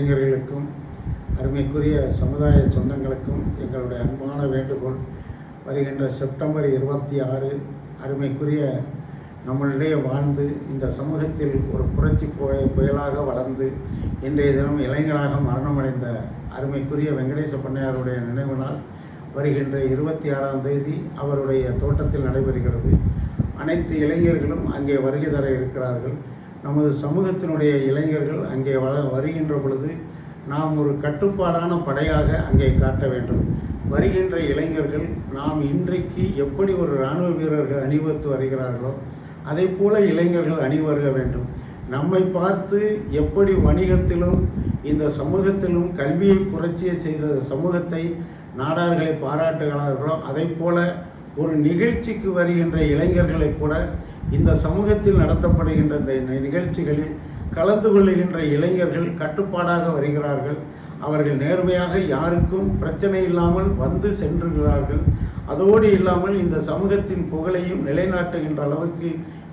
இளைஞர்களுக்கும் அருமைக்குரிய சமுதாய சொந்தங்களுக்கும் எங்களுடைய அன்பான வேண்டுகோள். வருகின்ற செப்டம்பர் 26 அருமைக்குரிய நம்மளிடையே வாழ்ந்து இந்த சமூகத்தில் ஒரு புரட்சி புயலாக வளர்ந்து இன்றைய தினம் இளைஞராக மரணமடைந்த அருமைக்குரிய வெங்கடேச பண்ணையாருடைய நினைவு நாள் வருகின்ற 26ஆம் தேதி அவருடைய தோட்டத்தில் நடைபெறுகிறது. அனைத்து இளைஞர்களும் அங்கே வருகை தர இருக்கிறார்கள். நமது சமூகத்தினுடைய இளைஞர்கள் அங்கே வருகின்ற பொழுது நாம் ஒரு கட்டுப்பாடான படையாக அங்கே காட்ட வேண்டும். வருகின்ற இளைஞர்கள் நாம் இன்றைக்கு எப்படி ஒரு இராணுவ வீரர்கள் அணிவகுத்து வருகிறார்களோ அதை போல இளைஞர்கள் அணிவருக வேண்டும். நம்மை பார்த்து எப்படி வணிகத்திலும் இந்த சமூகத்திலும் கல்வியை புரட்சியை செய்த சமூகத்தை நாடார்களை பாராட்டுகிறார்களோ அதை போல ஒரு நிகழ்ச்சிக்கு வருகின்ற இளைஞர்களை கூட இந்த சமூகத்தில் நடத்தப்படுகின்ற இந்த நிகழ்ச்சிகளில் கலந்து கொள்ளுகின்ற இளைஞர்கள் கட்டுப்பாடாக வருகிறார்கள். அவர்கள் நேர்மையாக யாருக்கும் பிரச்சனை இல்லாமல் வந்து சென்றுகிறார்கள். அதோடு இல்லாமல் இந்த சமூகத்தின் புகழையும் நிலைநாட்டுகின்ற அளவுக்கு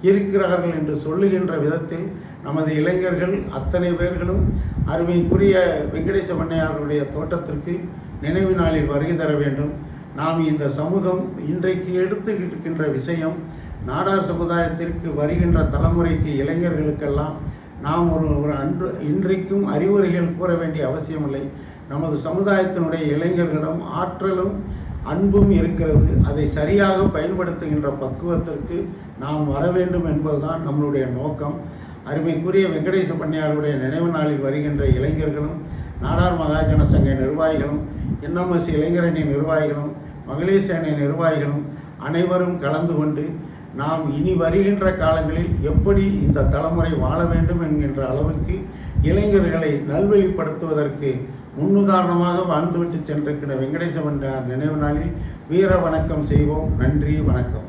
இருக்கிறார்கள் என்று சொல்லுகின்ற விதத்தில் நமது இளைஞர்கள் அத்தனை பேர்களும் அருமைக்குரிய வெங்கடேச பண்ணையாருடைய தோட்டத்திற்கு நினைவு நாளில் வருகை தர வேண்டும். நாம் இந்த சமூகம் இன்றைக்கு எடுத்துக்கின்ற விஷயம் நாடார் சமுதாயத்திற்கு வருகின்ற தலைமுறைக்கு இளைஞர்களுக்கெல்லாம் நாம் ஒரு இன்றைக்கும் அறிவுரைகள் கூற வேண்டிய அவசியமில்லை. நமது சமுதாயத்தினுடைய இளைஞர்களிடம் ஆற்றலும் அன்பும் இருக்கிறது. அதை சரியாக பயன்படுத்துகின்ற பக்குவத்திற்கு நாம் வர வேண்டும் என்பதுதான் நம்மளுடைய நோக்கம். அருமைக்குரிய வெங்கடேச பண்ணையாருடைய நினைவு நாளில் வருகின்ற இளைஞர்களும் நாடார் மகாஜன சங்க நிர்வாகிகளும் என்எம்எஸ் இளைஞரணி நிர்வாகிகளும் மகளிர் சேனை நிர்வாகிகளும் அனைவரும் கலந்து கொண்டு நாம் இனி வருகின்ற காலங்களில் எப்படி இந்த தலைமுறை வாழ வேண்டும் என்கின்ற அளவுக்கு இளைஞர்களை நல்வழிப்படுத்துவதற்கு முன்னுதாரணமாக வாழ்ந்துவிட்டு சென்றிருக்கிற வெங்கடேச பண்ணையார் நினைவு நாளில் வீர வணக்கம் செய்வோம். நன்றி, வணக்கம்.